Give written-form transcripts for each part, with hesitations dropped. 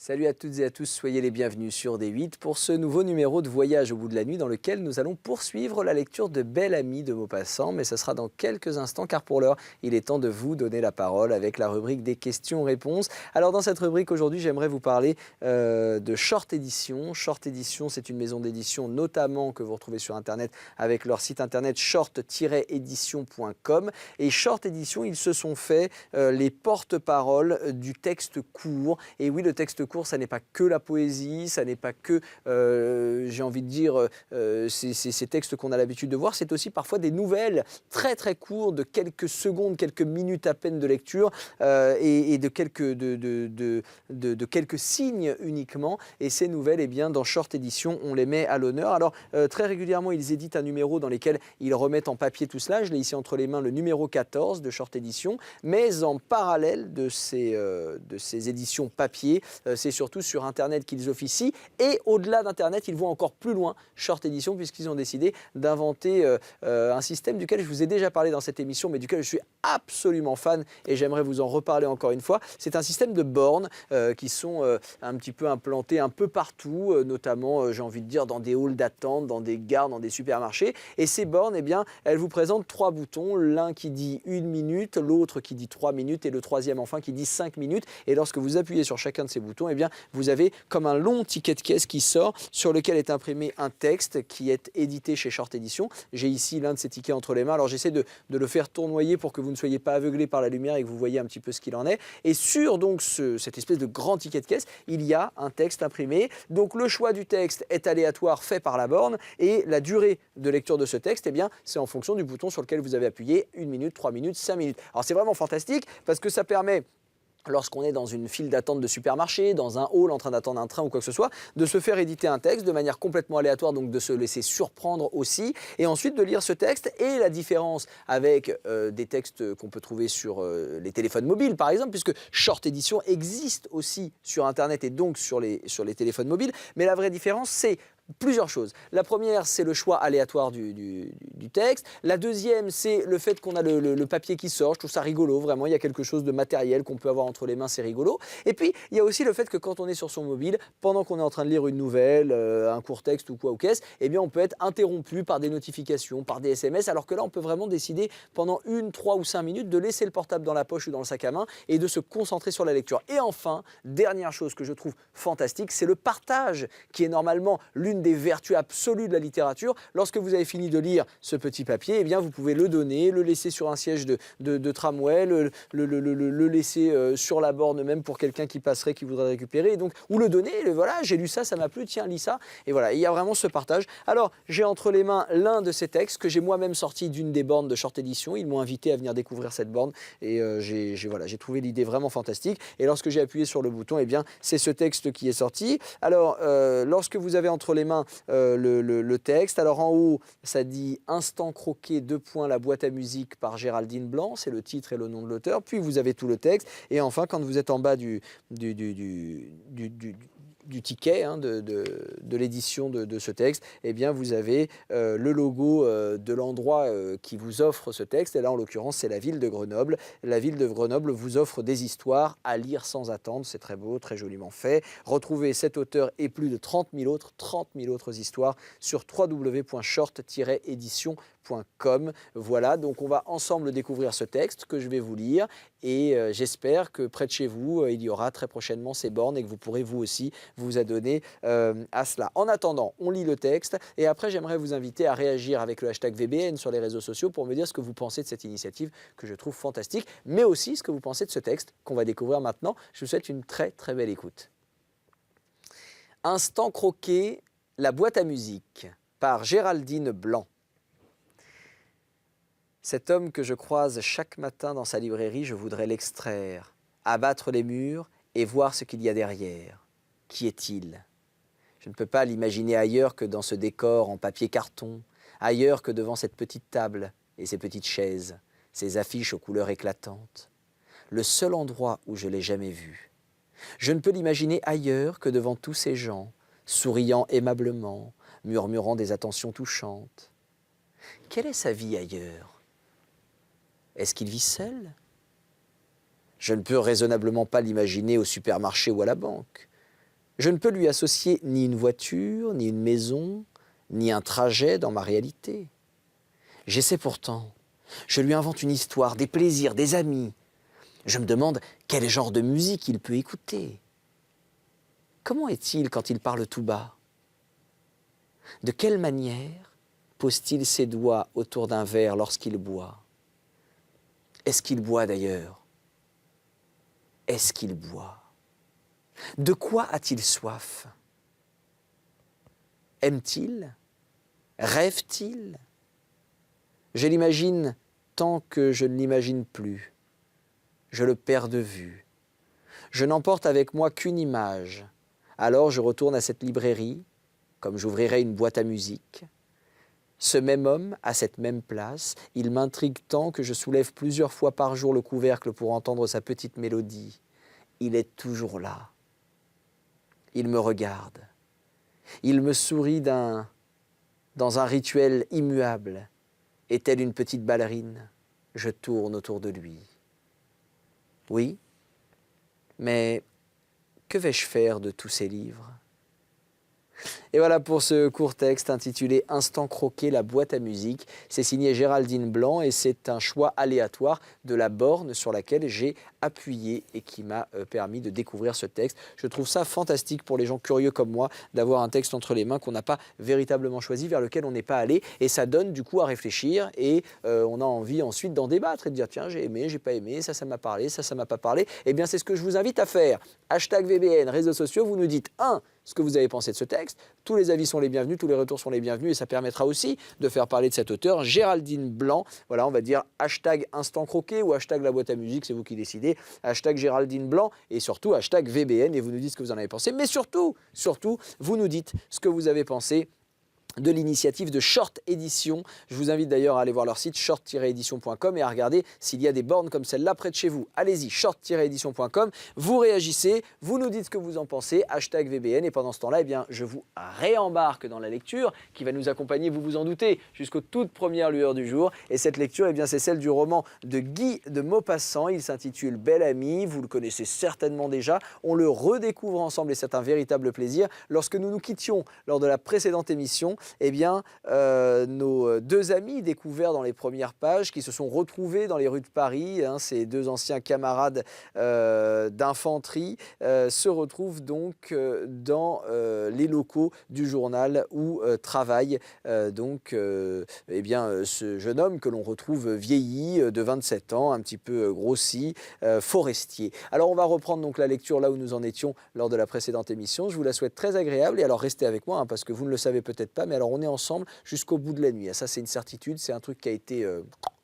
Salut à toutes et à tous, soyez les bienvenus sur D8 pour ce nouveau numéro de Voyage au bout de la nuit dans lequel nous allons poursuivre la lecture de Belle Amie de Maupassant, mais ce sera dans quelques instants car pour l'heure, il est temps de vous donner la parole avec la rubrique des questions-réponses. Alors dans cette rubrique aujourd'hui, j'aimerais vous parler de Short Edition. Short Edition, c'est une maison d'édition notamment que vous retrouvez sur internet avec leur site internet short-edition.com et Short Edition, ils se sont fait les porte-paroles du texte court. Et oui, le texte court, ça n'est pas que la poésie, ça n'est pas que, j'ai envie de dire, ces textes qu'on a l'habitude de voir, c'est aussi parfois des nouvelles très très courtes de quelques secondes, quelques minutes à peine de lecture et de quelques signes uniquement. Et ces nouvelles, eh bien, dans Short Edition, on les met à l'honneur. Alors, très régulièrement, ils éditent un numéro dans lequel ils remettent en papier tout cela. Je l'ai ici entre les mains, le numéro 14 de Short Edition. Mais en parallèle de ces éditions papier, c'est surtout sur Internet qu'ils officient. Et au-delà d'Internet, ils vont encore plus loin, Short Edition, puisqu'ils ont décidé d'inventer un système duquel je vous ai déjà parlé dans cette émission, mais duquel je suis absolument fan et j'aimerais vous en reparler encore une fois. C'est un système de bornes qui sont un petit peu implantées un peu partout, notamment, j'ai envie de dire, dans des halls d'attente, dans des gares, dans des supermarchés. Et ces bornes, eh bien, elles vous présentent trois boutons, l'un qui dit 1 minute, l'autre qui dit 3 minutes et le troisième enfin qui dit 5 minutes. Et lorsque vous appuyez sur chacun de ces boutons, eh bien, vous avez comme un long ticket de caisse qui sort sur lequel est imprimé un texte qui est édité chez Short Edition. J'ai ici l'un de ces tickets entre les mains. Alors j'essaie de le faire tournoyer pour que vous ne soyez pas aveuglé par la lumière et que vous voyez un petit peu ce qu'il en est. Et sur donc cette espèce de grand ticket de caisse, il y a un texte imprimé. Donc le choix du texte est aléatoire fait par la borne et la durée de lecture de ce texte, eh bien, c'est en fonction du bouton sur lequel vous avez appuyé, 1 minute, 3 minutes, 5 minutes. Alors c'est vraiment fantastique parce que ça permet, lorsqu'on est dans une file d'attente de supermarché, dans un hall en train d'attendre un train ou quoi que ce soit, de se faire éditer un texte de manière complètement aléatoire, donc de se laisser surprendre aussi, et ensuite de lire ce texte. Et la différence avec des textes qu'on peut trouver sur les téléphones mobiles, par exemple, puisque Short Edition existe aussi sur Internet et donc sur les téléphones mobiles, mais la vraie différence, c'est plusieurs choses. La première, c'est le choix aléatoire du texte. La deuxième, c'est le fait qu'on a le papier qui sort. Je trouve ça rigolo, vraiment. Il y a quelque chose de matériel qu'on peut avoir entre les mains, c'est rigolo. Et puis, il y a aussi le fait que quand on est sur son mobile, pendant qu'on est en train de lire une nouvelle, un court texte ou quoi ou qu'est-ce, eh bien, on peut être interrompu par des notifications, par des SMS, alors que là, on peut vraiment décider pendant 1, 3 ou 5 minutes de laisser le portable dans la poche ou dans le sac à main et de se concentrer sur la lecture. Et enfin, dernière chose que je trouve fantastique, c'est le partage, qui est normalement l'une des vertus absolues de la littérature. Lorsque vous avez fini de lire ce petit papier, eh bien, vous pouvez le donner, le laisser sur un siège de tramway, le laisser sur la borne même pour quelqu'un qui passerait, qui voudrait récupérer, et donc, ou le donner, voilà, j'ai lu ça, ça m'a plu, tiens, lis ça. Et voilà, il y a vraiment ce partage. Alors, j'ai entre les mains l'un de ces textes que j'ai moi-même sorti d'une des bornes de Short Edition. Ils m'ont invité à venir découvrir cette borne et j'ai trouvé l'idée vraiment fantastique. Et lorsque j'ai appuyé sur le bouton, eh bien, c'est ce texte qui est sorti. Alors, lorsque vous avez entre les mains le texte. Alors en haut, ça dit Instant croqué, : la boîte à musique par Géraldine Blanc, c'est le titre et le nom de l'auteur. Puis vous avez tout le texte. Et enfin, quand vous êtes en bas du ticket de l'édition de ce texte, eh bien vous avez le logo de l'endroit qui vous offre ce texte. Et là, en l'occurrence, c'est la ville de Grenoble. La ville de Grenoble vous offre des histoires à lire sans attendre. C'est très beau, très joliment fait. Retrouvez cet auteur et plus de 30 000 autres histoires sur www.short-edition.com. Voilà, donc on va ensemble découvrir ce texte que je vais vous lire et j'espère que près de chez vous, il y aura très prochainement ces bornes et que vous pourrez vous aussi vous adonner à cela. En attendant, on lit le texte et après j'aimerais vous inviter à réagir avec le hashtag VBN sur les réseaux sociaux pour me dire ce que vous pensez de cette initiative que je trouve fantastique, mais aussi ce que vous pensez de ce texte qu'on va découvrir maintenant. Je vous souhaite une très très belle écoute. Instant croqué, la boîte à musique par Géraldine Blanc. Cet homme que je croise chaque matin dans sa librairie, je voudrais l'extraire, abattre les murs et voir ce qu'il y a derrière. Qui est-il? Je ne peux pas l'imaginer ailleurs que dans ce décor en papier carton, ailleurs que devant cette petite table et ces petites chaises, ces affiches aux couleurs éclatantes. Le seul endroit où je l'ai jamais vu. Je ne peux l'imaginer ailleurs que devant tous ces gens, souriant aimablement, murmurant des attentions touchantes. Quelle est sa vie ailleurs? Est-ce qu'il vit seul? Je ne peux raisonnablement pas l'imaginer au supermarché ou à la banque. Je ne peux lui associer ni une voiture, ni une maison, ni un trajet dans ma réalité. J'essaie pourtant. Je lui invente une histoire, des plaisirs, des amis. Je me demande quel genre de musique il peut écouter. Comment est-il quand il parle tout bas? De quelle manière pose-t-il ses doigts autour d'un verre lorsqu'il boit? Est-ce qu'il boit d'ailleurs? Est-ce qu'il boit? De quoi a-t-il soif? Aime-t-il? Rêve-t-il? Je l'imagine tant que je ne l'imagine plus. Je le perds de vue. Je n'emporte avec moi qu'une image. Alors je retourne à cette librairie, comme j'ouvrirais une boîte à musique. Ce même homme, à cette même place, il m'intrigue tant que je soulève plusieurs fois par jour le couvercle pour entendre sa petite mélodie. Il est toujours là. Il me regarde. Il me sourit dans un rituel immuable. Et telle une petite ballerine, je tourne autour de lui. Oui, mais que vais-je faire de tous ces livres? Et voilà pour ce court texte intitulé « Instant croqué, la boîte à musique ». C'est signé Géraldine Blanc et c'est un choix aléatoire de la borne sur laquelle j'ai appuyé et qui m'a permis de découvrir ce texte. Je trouve ça fantastique pour les gens curieux comme moi d'avoir un texte entre les mains qu'on n'a pas véritablement choisi, vers lequel on n'est pas allé. Et ça donne du coup à réfléchir et on a envie ensuite d'en débattre et de dire tiens, j'ai aimé, j'ai pas aimé, ça m'a parlé, ça m'a pas parlé. Eh bien c'est ce que je vous invite à faire. Hashtag VBN, réseaux sociaux, vous nous dites ce que vous avez pensé de ce texte. Tous les avis sont les bienvenus, tous les retours sont les bienvenus et ça permettra aussi de faire parler de cet auteur, Géraldine Blanc. Voilà, on va dire hashtag instant croqué ou hashtag la boîte à musique, c'est vous qui décidez. Hashtag Géraldine Blanc et surtout hashtag VBN et vous nous dites ce que vous en avez pensé. Mais surtout, vous nous dites ce que vous avez pensé de l'initiative de Short Édition. Je vous invite d'ailleurs à aller voir leur site short-édition.com et à regarder s'il y a des bornes comme celle-là près de chez vous. Allez-y, short-édition.com, vous réagissez, vous nous dites ce que vous en pensez, hashtag VBN, et pendant ce temps-là, eh bien, je vous réembarque dans la lecture qui va nous accompagner, vous vous en doutez, jusqu'aux toutes premières lueurs du jour. Et cette lecture, eh bien, c'est celle du roman de Guy de Maupassant. Il s'intitule Belle Amie, vous le connaissez certainement déjà. On le redécouvre ensemble et c'est un véritable plaisir. Lorsque nous nous quittions lors de la précédente émission, eh bien, nos deux amis découverts dans les premières pages, qui se sont retrouvés dans les rues de Paris, ces deux anciens camarades d'infanterie, se retrouvent donc dans les locaux du journal où travaille eh bien, ce jeune homme que l'on retrouve vieilli, de 27 ans, un petit peu grossi, Forestier. Alors on va reprendre donc la lecture là où nous en étions lors de la précédente émission. Je vous la souhaite très agréable et alors restez avec moi parce que vous ne le savez peut-être pas, mais alors on est ensemble jusqu'au bout de la nuit. Ça c'est une certitude, c'est un truc qui a été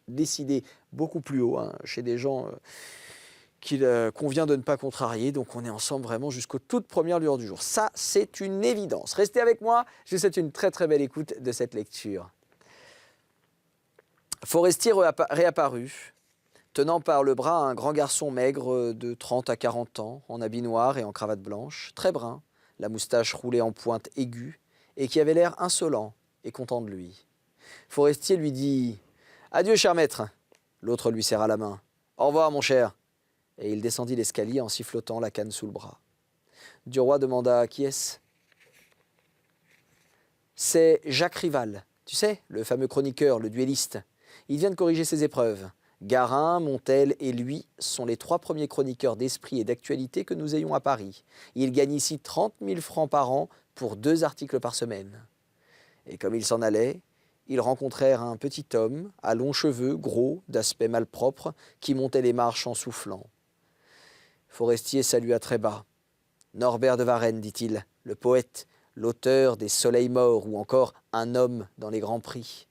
décidé beaucoup plus haut chez des gens qu'il convient de ne pas contrarier. Donc on est ensemble vraiment jusqu'aux toutes premières lueurs du jour. Ça c'est une évidence. Restez avec moi, je vous souhaite une très très belle écoute de cette lecture. Forestier réapparut, tenant par le bras un grand garçon maigre de 30 à 40 ans, en habit noir et en cravate blanche, très brun, la moustache roulée en pointe aiguë, et qui avait l'air insolent et content de lui. Forestier lui dit « Adieu, cher maître !» L'autre lui serra la main. « Au revoir, mon cher !» Et il descendit l'escalier en sifflotant la canne sous le bras. Duroy demanda « Qui est-ce » ? « C'est Jacques Rival, tu sais, le fameux chroniqueur, le duelliste. Il vient de corriger ses épreuves. Garin, Montel et lui sont les 3 premiers chroniqueurs d'esprit et d'actualité que nous ayons à Paris. Il gagne ici 30 000 francs par an pour 2 articles par semaine. » Et comme ils s'en allaient, ils rencontrèrent un petit homme, à longs cheveux, gros, d'aspect malpropre, qui montait les marches en soufflant. Forestier salua très bas. « Norbert de Varenne, dit-il, le poète, l'auteur des Soleils morts ou encore Un homme dans les grands prix.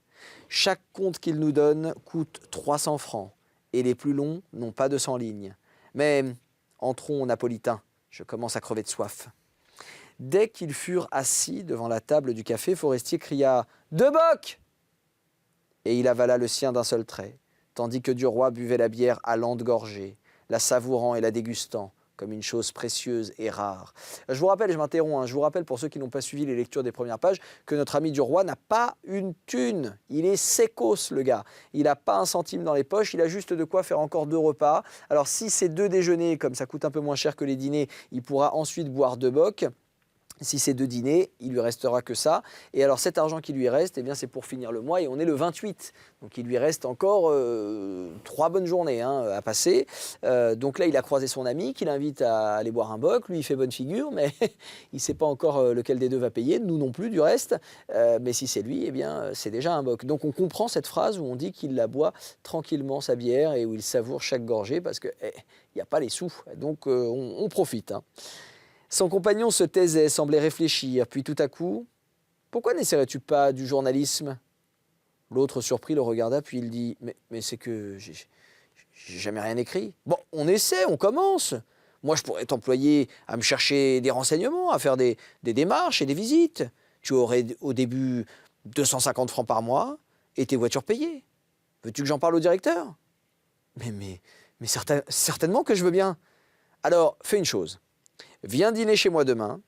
Chaque conte qu'il nous donne coûte 300 francs et les plus longs n'ont pas 200 lignes. Mais entrons, Napolitain, je commence à crever de soif. » Dès qu'ils furent assis devant la table du café, Forestier cria « Deux bocs !» Et il avala le sien d'un seul trait, tandis que Duroy buvait la bière à lente gorgée, la savourant et la dégustant comme une chose précieuse et rare. Je vous rappelle, je m'interromps, je vous rappelle pour ceux qui n'ont pas suivi les lectures des premières pages, que notre ami Duroy n'a pas une thune. Il est sécos, le gars. Il n'a pas un centime dans les poches, il a juste de quoi faire encore 2 repas. Alors si c'est 2 déjeuners, comme ça coûte un peu moins cher que les dîners, il pourra ensuite boire 2 bocs. Si c'est 2 dîners, il lui restera que ça. Et alors cet argent qui lui reste, eh bien, c'est pour finir le mois et on est le 28. Donc il lui reste encore 3 bonnes journées à passer. Donc là, il a croisé son ami qui l'invite à aller boire un bock. Lui, il fait bonne figure, mais il ne sait pas encore lequel des deux va payer. Nous non plus, du reste. Mais si c'est lui, eh bien, c'est déjà un bock. Donc on comprend cette phrase où on dit qu'il la boit tranquillement, sa bière, et où il savoure chaque gorgée parce qu'il n'y a pas les sous. Donc on profite. Son compagnon se taisait, semblait réfléchir, puis tout à coup « Pourquoi n'essaierais-tu pas du journalisme ?» L'autre, surpris, le regarda, puis il dit « Mais c'est que j'ai jamais rien écrit. »« Bon, on essaie, on commence. Moi, je pourrais t'employer à me chercher des renseignements, à faire des démarches et des visites. Tu aurais au début 250 francs par mois et tes voitures payées. Veux-tu que j'en parle au directeur ?»« Mais certainement que je veux bien. Alors, fais une chose. Viens dîner chez moi demain.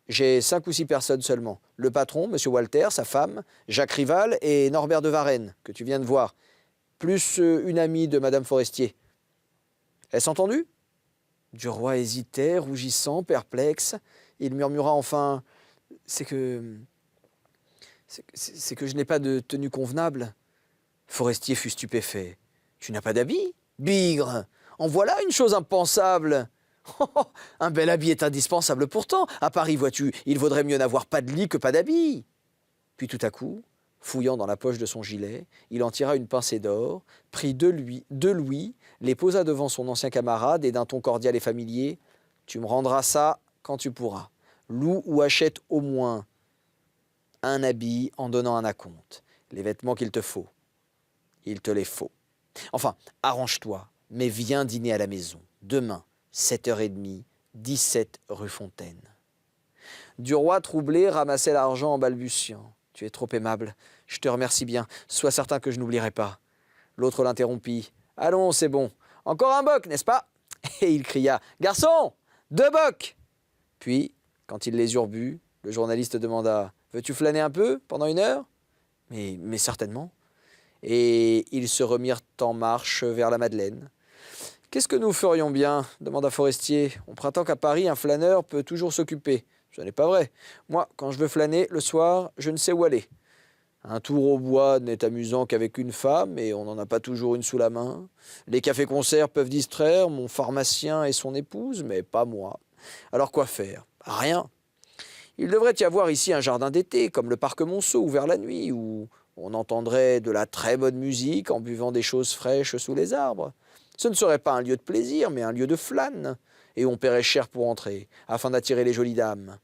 J'ai 5 ou 6 personnes seulement. Le patron, M. Walter, sa femme, Jacques Rival et Norbert de Varenne, que tu viens de voir, plus une amie de Madame Forestier. Est-ce entendu ?» Duroy hésitait, rougissant, perplexe. Il murmura enfin « C'est que je n'ai pas de tenue convenable. » Forestier fut stupéfait. « Tu n'as pas d'habit ? Bigre ! En voilà une chose impensable !» Oh, un bel habit est indispensable pourtant. À Paris, vois-tu, il vaudrait mieux n'avoir pas de lit que pas d'habit. Puis tout à coup, fouillant dans la poche de son gilet, il en tira une pincée d'or, prit 2 louis, les posa devant son ancien camarade et d'un ton cordial et familier « Tu me rendras ça quand tu pourras. Loue ou achète au moins un habit en donnant un acompte. Les vêtements qu'il te faut, il te les faut. Enfin, arrange-toi, mais viens dîner à la maison, demain. 7h30, 17 rue Fontaine. » Duroy, troublé, ramassait l'argent en balbutiant. « Tu es trop aimable, je te remercie bien, sois certain que je n'oublierai pas. » L'autre l'interrompit. « Allons, c'est bon. Encore un bock, n'est-ce pas ?» Et il cria « Garçon, 2 bocks !» Puis, quand ils les eurent bu, le journaliste demanda « Veux-tu flâner un peu, pendant 1 heure ?»« Mais certainement. » Et ils se remirent en marche vers la Madeleine. « Qu'est-ce que nous ferions bien ?» demanda Forestier. « On prétend qu'à Paris, un flâneur peut toujours s'occuper. Ce n'est pas vrai. Moi, quand je veux flâner, le soir, je ne sais où aller. Un tour au bois n'est amusant qu'avec une femme, et on n'en a pas toujours une sous la main. Les cafés-concerts peuvent distraire mon pharmacien et son épouse, mais pas moi. Alors quoi faire? Rien. Il devrait y avoir ici un jardin d'été, comme le parc Monceau, ouvert la nuit, où on entendrait de la très bonne musique en buvant des choses fraîches sous les arbres. Ce ne serait pas un lieu de plaisir, mais un lieu de flâne, et on paierait cher pour entrer, afin d'attirer les jolies dames.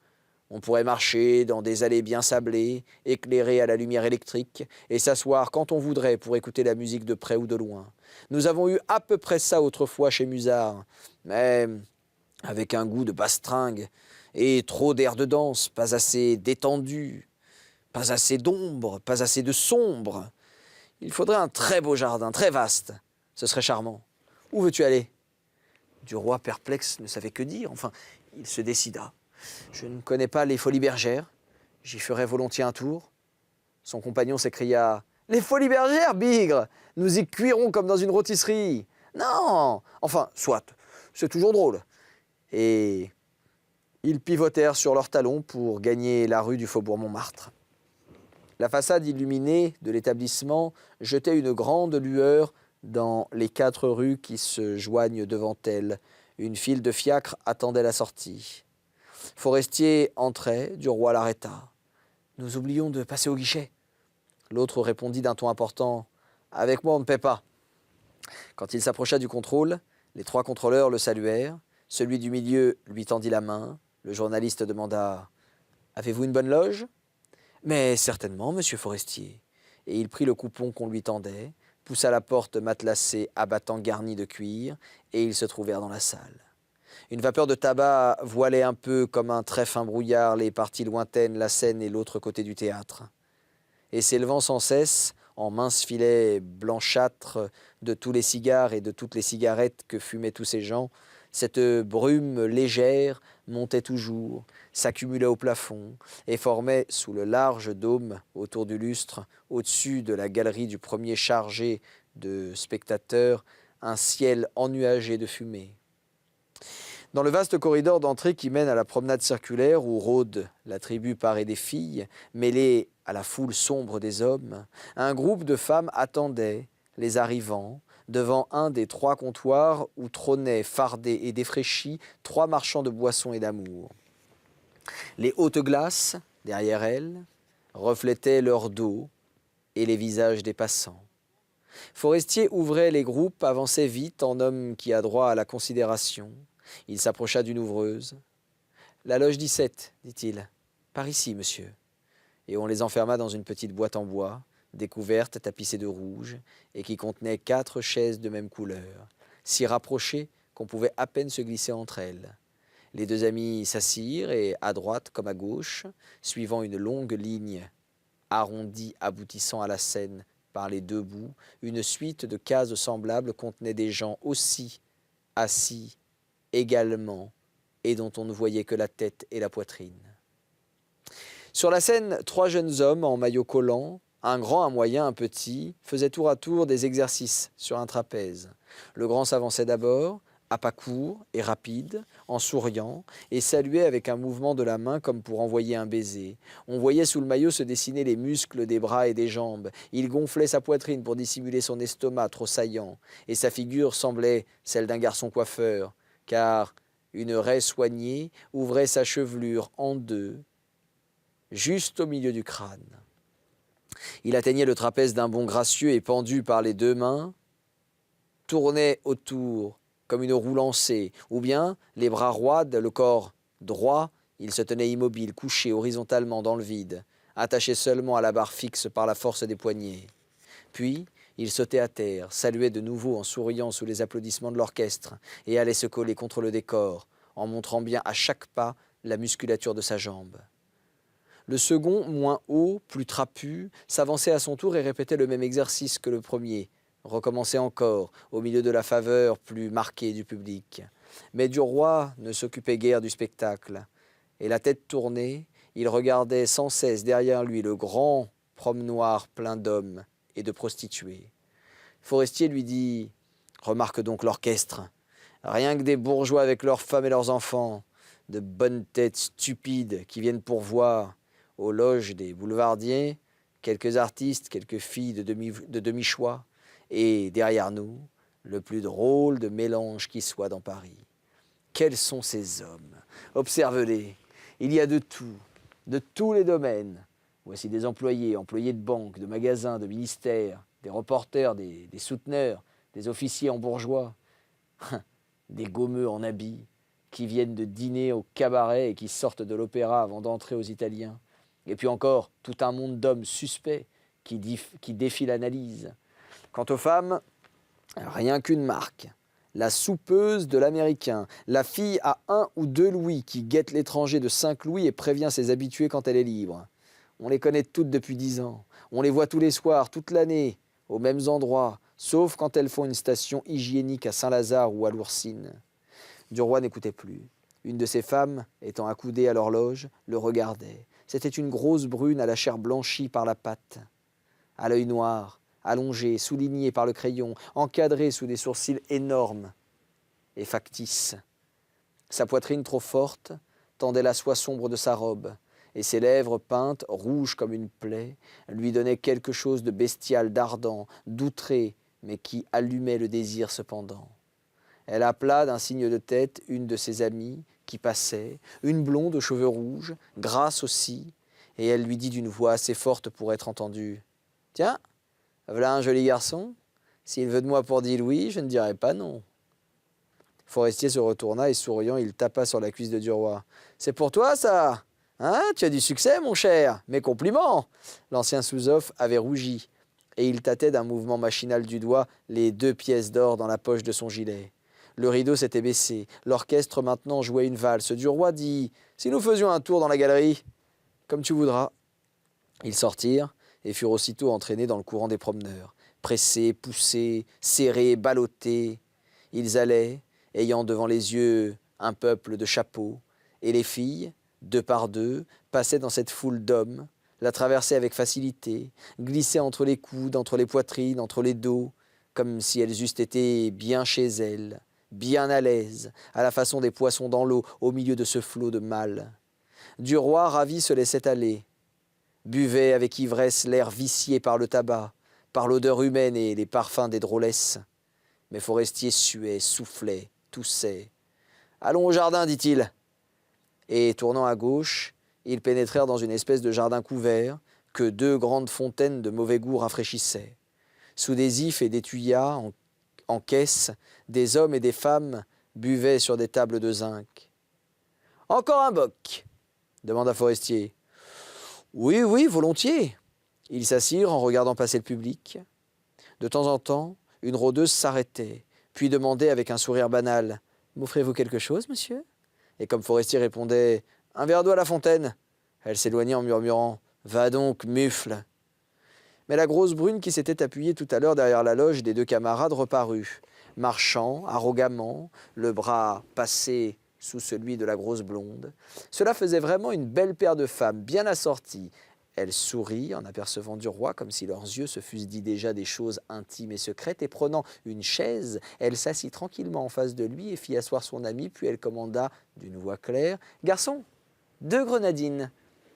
On pourrait marcher dans des allées bien sablées, éclairées à la lumière électrique, et s'asseoir quand on voudrait pour écouter la musique de près ou de loin. Nous avons eu à peu près ça autrefois chez Musard, mais avec un goût de bastringue, et trop d'air de danse, pas assez détendu, pas assez d'ombre, pas assez de sombre. Il faudrait un très beau jardin, très vaste. Ce serait charmant. Où veux-tu aller ? Duroy, perplexe, ne savait que dire. Enfin, il se décida. Je ne connais pas les Folies Bergères. J'y ferai volontiers un tour. Son compagnon s'écria « Les Folies Bergères, bigre! Nous y cuirons comme dans une rôtisserie. » « Non! Enfin, soit, c'est toujours drôle. » Et ils pivotèrent sur leurs talons pour gagner la rue du Faubourg Montmartre. La façade illuminée de l'établissement jetait une grande lueur dans les 4 rues qui se joignent devant elle. Une file de fiacres attendait la sortie. Forestier entrait, Duroy l'arrêta. « Nous oublions de passer au guichet. » L'autre répondit d'un ton important. « Avec moi, on ne paie pas. » Quand il s'approcha du contrôle, les 3 contrôleurs le saluèrent. Celui du milieu lui tendit la main. Le journaliste demanda « Avez-vous une bonne loge ?»« Mais certainement, monsieur Forestier. » Et il prit le coupon qu'on lui tendait, poussa la porte matelassée à battants garnis de cuir, et ils se trouvèrent dans la salle. Une vapeur de tabac voilait un peu comme un très fin brouillard les parties lointaines, la scène et l'autre côté du théâtre. Et s'élevant sans cesse, en minces filets blanchâtres de tous les cigares et de toutes les cigarettes que fumaient tous ces gens, cette brume légère montait toujours, s'accumulait au plafond et formait sous le large dôme autour du lustre, au-dessus de la galerie du premier chargé de spectateurs, un ciel ennuagé de fumée. Dans le vaste corridor d'entrée qui mène à la promenade circulaire où rôde la tribu parée des filles, mêlée à la foule sombre des hommes, un groupe de femmes attendait les arrivants devant un des 3 comptoirs où trônaient, fardés et défraîchis, 3 marchands de boissons et d'amour. Les hautes glaces, derrière elles, reflétaient leur dos et les visages des passants. Forestier ouvrait les groupes, avançait vite en homme qui a droit à la considération. Il s'approcha d'une ouvreuse. « La loge 17, dit-il. Par ici, monsieur. » Et on les enferma dans une petite boîte en bois, découverte, tapissée de rouge, et qui contenait 4 chaises de même couleur, si rapprochées qu'on pouvait à peine se glisser entre elles. Les 2 amis s'assirent et, à droite comme à gauche, suivant une longue ligne arrondie aboutissant à la scène par les 2 bouts, une suite de cases semblables contenait des gens aussi assis également et dont on ne voyait que la tête et la poitrine. Sur la scène, 3 jeunes hommes en maillot collant, un grand, un moyen, un petit, faisaient tour à tour des exercices sur un trapèze. Le grand s'avançait d'abord, à pas courts et rapides, en souriant, et saluait avec un mouvement de la main comme pour envoyer un baiser. On voyait sous le maillot se dessiner les muscles des bras et des jambes. Il gonflait sa poitrine pour dissimuler son estomac trop saillant, et sa figure semblait celle d'un garçon coiffeur, car une raie soignée ouvrait sa chevelure en 2, juste au milieu du crâne. Il atteignait le trapèze d'un bond gracieux et pendu par les 2 mains, tournait autour comme une roue lancée, ou bien, les bras roides, le corps droit, il se tenait immobile, couché horizontalement dans le vide, attaché seulement à la barre fixe par la force des poignets. Puis, il sautait à terre, saluait de nouveau en souriant sous les applaudissements de l'orchestre et allait se coller contre le décor, en montrant bien à chaque pas la musculature de sa jambe. Le second, moins haut, plus trapu, s'avançait à son tour et répétait le même exercice que le premier, recommençait encore, au milieu de la faveur plus marquée du public. Mais Duroy ne s'occupait guère du spectacle, et la tête tournée, il regardait sans cesse derrière lui le grand promenoir plein d'hommes et de prostituées. Forestier lui dit « Remarque donc l'orchestre, rien que des bourgeois avec leurs femmes et leurs enfants, de bonnes têtes stupides qui viennent pour voir, aux loges des boulevardiers, quelques artistes, quelques filles de demi-choix, et derrière nous, le plus drôle de mélange qui soit dans Paris. Quels sont ces hommes? Observe-les, il y a de tout, de tous les domaines. Voici des employés, employés de banque, de magasins, de ministères, des reporters, des souteneurs, des officiers en bourgeois, des gommeux en habits, qui viennent de dîner au cabaret et qui sortent de l'opéra avant d'entrer aux Italiens. Et puis encore, tout un monde d'hommes suspects qui défient l'analyse. Quant aux femmes, rien qu'une marque. La soupeuse de l'américain, la fille à 1 ou 2 louis qui guette l'étranger de 5 louis et prévient ses habitués quand elle est libre. On les connaît toutes depuis 10 ans. On les voit tous les soirs, toute l'année, aux mêmes endroits, sauf quand elles font une station hygiénique à Saint-Lazare ou à Lourcine. Duroy n'écoutait plus. Une de ces femmes, étant accoudée à l'horloge, le regardait. C'était une grosse brune à la chair blanchie par la pâte, à l'œil noir, allongé, souligné par le crayon, encadré sous des sourcils énormes et factices. Sa poitrine trop forte tendait la soie sombre de sa robe, et ses lèvres peintes, rouges comme une plaie, lui donnaient quelque chose de bestial, d'ardent, d'outré, mais qui allumait le désir cependant. Elle appela d'un signe de tête une de ses amies qui passait, une blonde aux cheveux rouges, grasse aussi, et elle lui dit d'une voix assez forte pour être entendue « Tiens, voilà un joli garçon. S'il veut de moi pour 10 louis, je ne dirai pas non. » Forestier se retourna et souriant, il tapa sur la cuisse de Duroy. « C'est pour toi ça? Hein, tu as du succès, mon cher. Mes compliments. » L'ancien sous-off avait rougi et il tâtait d'un mouvement machinal du doigt les 2 pièces d'or dans la poche de son gilet. Le rideau s'était baissé. L'orchestre maintenant jouait une valse. Duroy dit « Si nous faisions un tour dans la galerie ?»« Comme tu voudras. » Ils sortirent et furent aussitôt entraînés dans le courant des promeneurs. Pressés, poussés, serrés, ballottés, ils allaient, ayant devant les yeux un peuple de chapeaux, et les filles, 2 par 2, passaient dans cette foule d'hommes, la traversaient avec facilité, glissaient entre les coudes, entre les poitrines, entre les dos, comme si elles eussent été bien chez elles, bien à l'aise, à la façon des poissons dans l'eau, au milieu de ce flot de mal. Du roi ravi se laissait aller, buvait avec ivresse l'air vicié par le tabac, par l'odeur humaine et les parfums des drôlesses. Mais Forestier suait, soufflait, toussait. « Allons au jardin, dit-il. » Et tournant à gauche, ils pénétrèrent dans une espèce de jardin couvert que 2 grandes fontaines de mauvais goût rafraîchissaient. Sous des ifs et des tuyas en caisse, des hommes et des femmes buvaient sur des tables de zinc. « Encore un boc ?» demanda Forestier. « Oui, oui, volontiers. » Ils s'assirent en regardant passer le public. De temps en temps, une rôdeuse s'arrêtait, puis demandait avec un sourire banal « M'offrez-vous quelque chose, monsieur ?» Et comme Forestier répondait « Un verre d'eau à la fontaine », elle s'éloignait en murmurant « Va donc, mufle !» Mais la grosse brune qui s'était appuyée tout à l'heure derrière la loge des 2 camarades reparut, marchant arrogamment, le bras passé sous celui de la grosse blonde. Cela faisait vraiment une belle paire de femmes, bien assorties. Elle sourit en apercevant du roi, comme si leurs yeux se fussent dit déjà des choses intimes et secrètes, et prenant une chaise, elle s'assit tranquillement en face de lui et fit asseoir son ami, puis elle commanda d'une voix claire « Garçon, 2 grenadines !»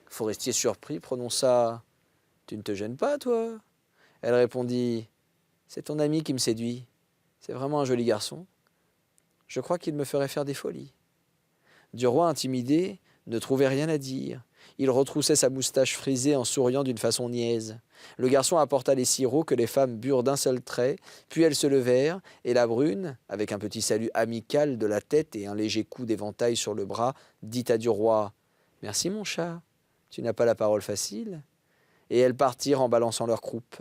Forestier surpris prononça « Tu ne te gênes pas, toi ?» Elle répondit « C'est ton ami qui me séduit. C'est vraiment un joli garçon. Je crois qu'il me ferait faire des folies. » Du roi, intimidé, ne trouvait rien à dire. Il retroussait sa moustache frisée en souriant d'une façon niaise. Le garçon apporta les sirops que les femmes burent d'un seul trait, puis elles se levèrent, et la brune, avec un petit salut amical de la tête et un léger coup d'éventail sur le bras, dit à du roi « Merci mon chat, tu n'as pas la parole facile. » Et elles partirent en balançant leur croupe.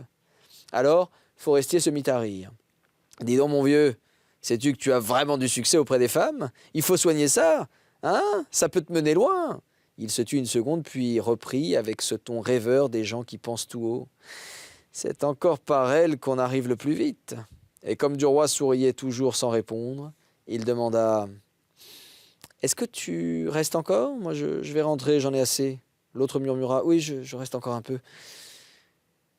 Alors, Forestier se mit à rire. « Dis donc mon vieux, sais-tu que tu as vraiment du succès auprès des femmes? Il faut soigner ça, hein? Ça peut te mener loin. » Il se tut une seconde, puis reprit avec ce ton rêveur des gens qui pensent tout haut. « C'est encore par elle qu'on arrive le plus vite. » Et comme du roi souriait toujours sans répondre, il demanda « Est-ce que tu restes encore? Moi, je vais rentrer, j'en ai assez. » L'autre murmura « Oui, je reste encore un peu. »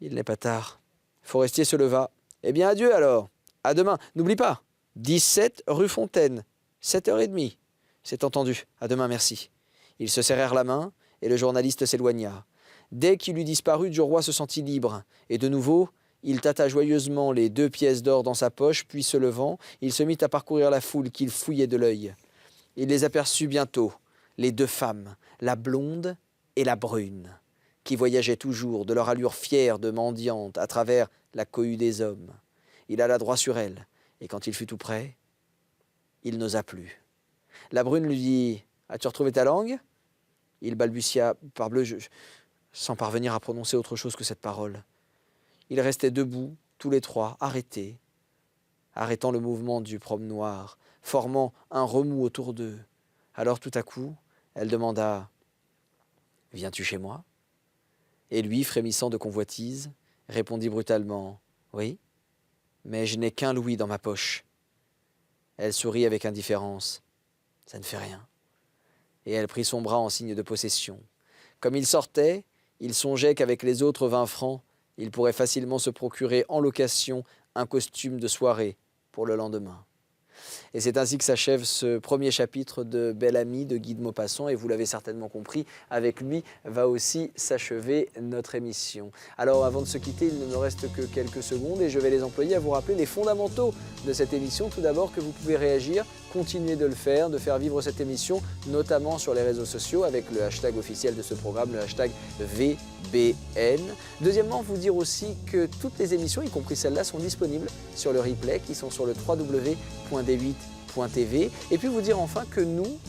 Il n'est pas tard. Forestier se leva. « Eh bien, adieu alors. À demain. N'oublie pas, 17 rue Fontaine, 7h30. C'est entendu. À demain, merci. » Ils se serrèrent la main et le journaliste s'éloigna. Dès qu'il eut disparu, du roi se sentit libre. Et de nouveau, il tâta joyeusement les 2 pièces d'or dans sa poche, puis se levant, il se mit à parcourir la foule qu'il fouillait de l'œil. Il les aperçut bientôt, les 2 femmes, la blonde et la brune, qui voyageaient toujours de leur allure fière de mendiante à travers la cohue des hommes. Il alla droit sur elle, et quand il fut tout près, il n'osa plus. La brune lui dit « As-tu retrouvé ta langue ?» Il balbutia « Parbleu, sans parvenir à prononcer autre chose que cette parole. Ils restaient debout, tous les 3, arrêtés, arrêtant le mouvement du promenoir, formant un remous autour d'eux. Alors tout à coup, elle demanda « Viens-tu chez moi ?» Et lui, frémissant de convoitise, répondit brutalement « Oui, mais je n'ai qu'1 louis dans ma poche. » Elle sourit avec indifférence. « Ça ne fait rien. » Et elle prit son bras en signe de possession. Comme il sortait, il songeait qu'avec les autres 20 francs, il pourrait facilement se procurer en location un costume de soirée pour le lendemain. Et c'est ainsi que s'achève ce premier chapitre de Bel Ami de Guy de Maupassant. Et vous l'avez certainement compris, avec lui va aussi s'achever notre émission. Alors avant de se quitter, il ne me reste que quelques secondes et je vais les employer à vous rappeler les fondamentaux de cette émission. Tout d'abord que vous pouvez réagir, continuer de le faire, de faire vivre cette émission, notamment sur les réseaux sociaux avec le hashtag officiel de ce programme, le hashtag VBN. Deuxièmement, vous dire aussi que toutes les émissions, y compris celles-là, sont disponibles sur le replay qui sont sur le www.d8.tv. Et puis vous dire enfin que nous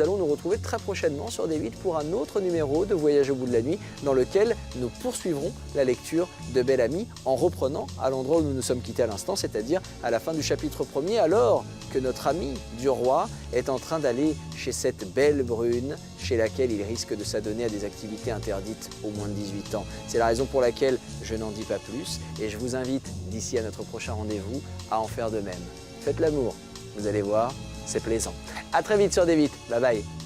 allons nous retrouver très prochainement sur D8 pour un autre numéro de Voyage au bout de la nuit dans lequel nous poursuivrons la lecture de Bel Ami en reprenant à l'endroit où nous nous sommes quittés à l'instant, c'est-à-dire à la fin du chapitre 1er, alors que notre ami du roi est en train d'aller chez cette belle brune chez laquelle il risque de s'adonner à des activités interdites aux moins de 18 ans. C'est la raison pour laquelle je n'en dis pas plus et je vous invite d'ici à notre prochain rendez-vous à en faire de même. Faites l'amour, vous allez voir, c'est plaisant. À très vite sur D8, bye bye.